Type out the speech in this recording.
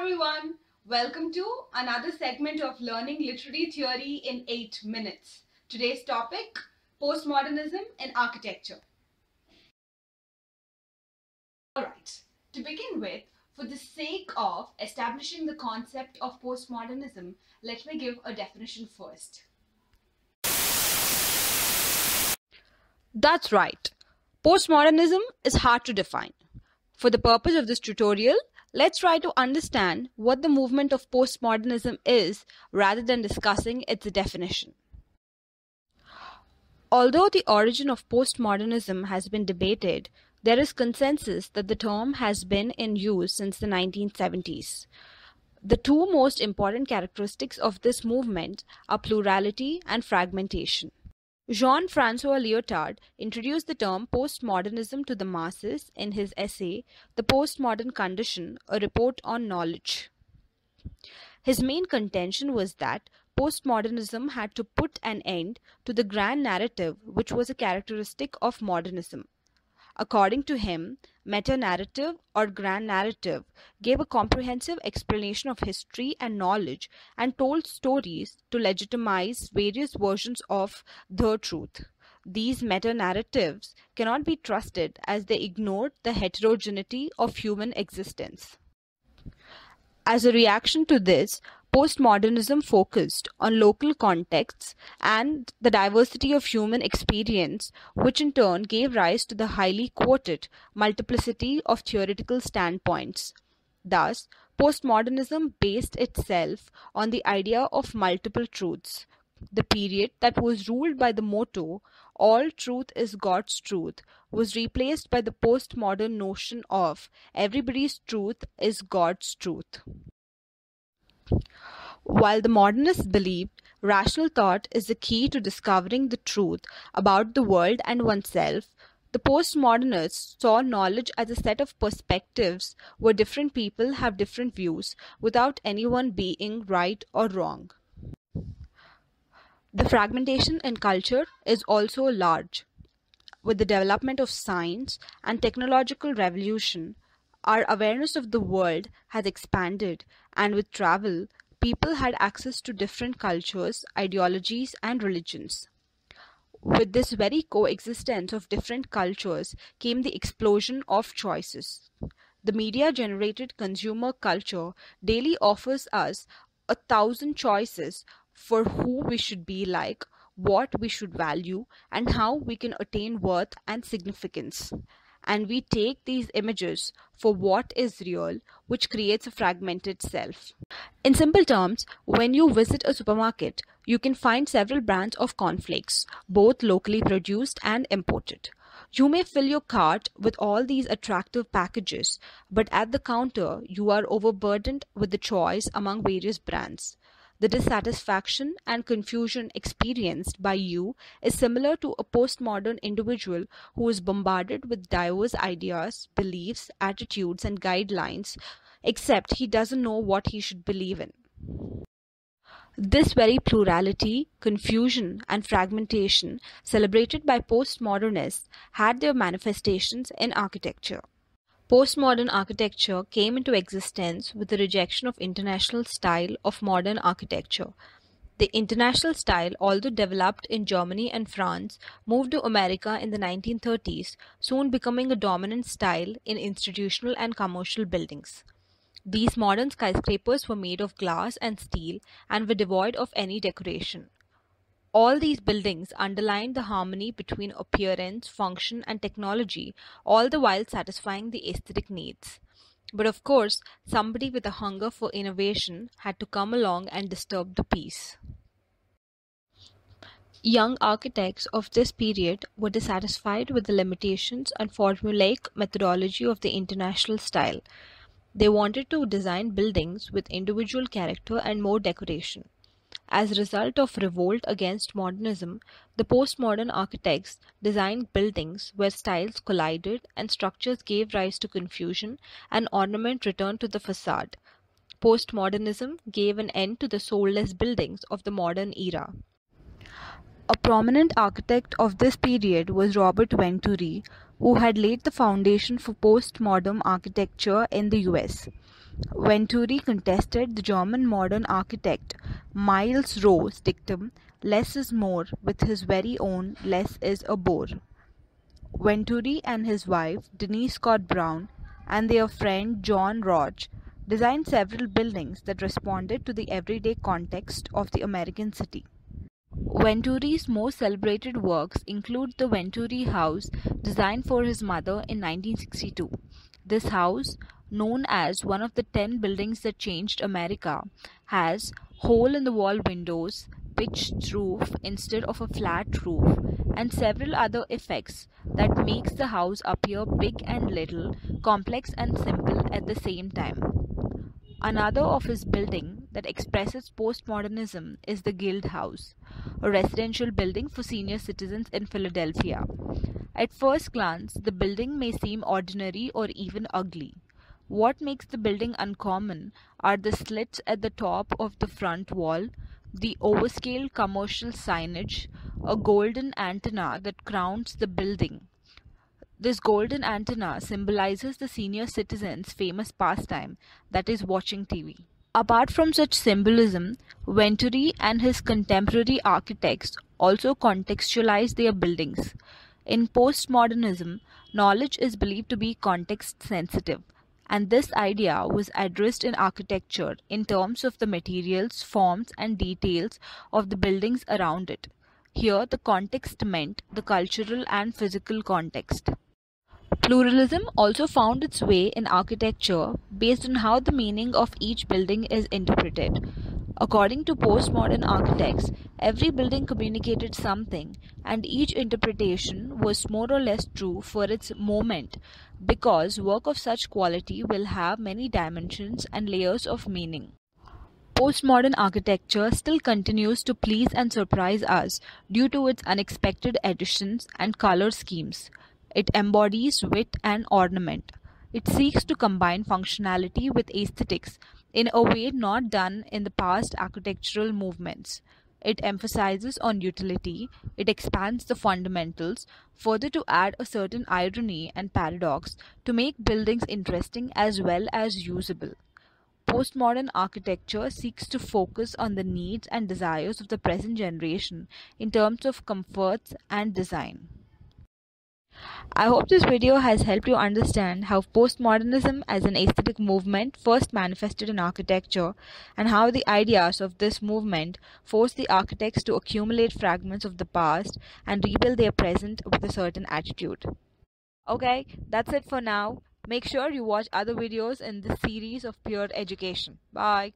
everyone, welcome to another segment of Learning Literary Theory in 8 minutes. Today's topic, Postmodernism in Architecture. Alright, to begin with, for the sake of establishing the concept of postmodernism, let me give a definition first. That's right. Postmodernism is hard to define. For the purpose of this tutorial, let's try to understand what the movement of postmodernism is rather than discussing its definition. Although the origin of postmodernism has been debated, there is consensus that the term has been in use since the 1970s. The two most important characteristics of this movement are plurality and fragmentation. Jean-François Lyotard introduced the term postmodernism to the masses in his essay, The Postmodern Condition, a Report on Knowledge. His main contention was that postmodernism had to put an end to the grand narrative which was a characteristic of modernism. According to him, meta-narrative or grand narrative gave a comprehensive explanation of history and knowledge and told stories to legitimize various versions of the truth. These meta-narratives cannot be trusted as they ignored the heterogeneity of human existence. As a reaction to this, postmodernism focused on local contexts and the diversity of human experience, which in turn gave rise to the highly quoted multiplicity of theoretical standpoints. Thus, postmodernism based itself on the idea of multiple truths. The period that was ruled by the motto, "All truth is God's truth," was replaced by the postmodern notion of "everybody's truth is God's truth." While the modernists believed rational thought is the key to discovering the truth about the world and oneself, the postmodernists saw knowledge as a set of perspectives where different people have different views without anyone being right or wrong. The fragmentation in culture is also large. With the development of science and technological revolution, our awareness of the world has expanded, and with travel, people had access to different cultures, ideologies, and religions. With this very coexistence of different cultures came the explosion of choices. The media-generated consumer culture daily offers us 1,000 choices for who we should be like, what we should value, and how we can attain worth and significance. And we take these images for what is real, which creates a fragmented self. In simple terms, when you visit a supermarket, you can find several brands of cornflakes, both locally produced and imported. You may fill your cart with all these attractive packages, but at the counter, you are overburdened with the choice among various brands. The dissatisfaction and confusion experienced by you is similar to a postmodern individual who is bombarded with diverse ideas, beliefs, attitudes, and guidelines, except he doesn't know what he should believe in. This very plurality, confusion, and fragmentation celebrated by postmodernists had their manifestations in architecture. Postmodern architecture came into existence with the rejection of international style of modern architecture. The international style, although developed in Germany and France, moved to America in the 1930s, soon becoming a dominant style in institutional and commercial buildings. These modern skyscrapers were made of glass and steel and were devoid of any decoration. All these buildings underlined the harmony between appearance, function, and technology, all the while satisfying the aesthetic needs. But of course, somebody with a hunger for innovation had to come along and disturb the peace. Young architects of this period were dissatisfied with the limitations and formulaic methodology of the international style. They wanted to design buildings with individual character and more decoration. As a result of revolt against modernism, the postmodern architects designed buildings where styles collided and structures gave rise to confusion and ornament returned to the facade. Postmodernism gave an end to the soulless buildings of the modern era. A prominent architect of this period was Robert Venturi, who had laid the foundation for postmodern architecture in the US. Venturi contested the German modern architect Miles Rowe's dictum, "Less is more," with his very own "less is a bore." Venturi and his wife, Denise Scott Brown, and their friend John Roche designed several buildings that responded to the everyday context of the American city. Venturi's most celebrated works include the Venturi House, designed for his mother in 1962. This house, known as one of the 10 buildings that changed America, has hole-in-the-wall windows, pitched roof instead of a flat roof, and several other effects that makes the house appear big and little, complex and simple at the same time. Another of his building that expresses postmodernism is the Guild House, a residential building for senior citizens in Philadelphia. At first glance, the building may seem ordinary or even ugly. What makes the building uncommon are the slits at the top of the front wall, the overscale commercial signage, a golden antenna that crowns the building. This golden antenna symbolizes the senior citizen's famous pastime, that is watching TV. Apart from such symbolism, Venturi and his contemporary architects also contextualize their buildings. In postmodernism, knowledge is believed to be context sensitive, and this idea was addressed in architecture in terms of the materials, forms, and details of the buildings around it. Here, the context meant the cultural and physical context. Pluralism also found its way in architecture based on how the meaning of each building is interpreted. According to postmodern architects, every building communicated something, and each interpretation was more or less true for its moment, because work of such quality will have many dimensions and layers of meaning. Postmodern architecture still continues to please and surprise us due to its unexpected additions and color schemes. It embodies wit and ornament. It seeks to combine functionality with aesthetics in a way not done in the past architectural movements. It emphasizes on utility, it expands the fundamentals, further to add a certain irony and paradox to make buildings interesting as well as usable. Postmodern architecture seeks to focus on the needs and desires of the present generation in terms of comforts and design. I hope this video has helped you understand how postmodernism as an aesthetic movement first manifested in architecture, and how the ideas of this movement forced the architects to accumulate fragments of the past and rebuild their present with a certain attitude. Okay, that's it for now. Make sure you watch other videos in this series of Pure Education. Bye.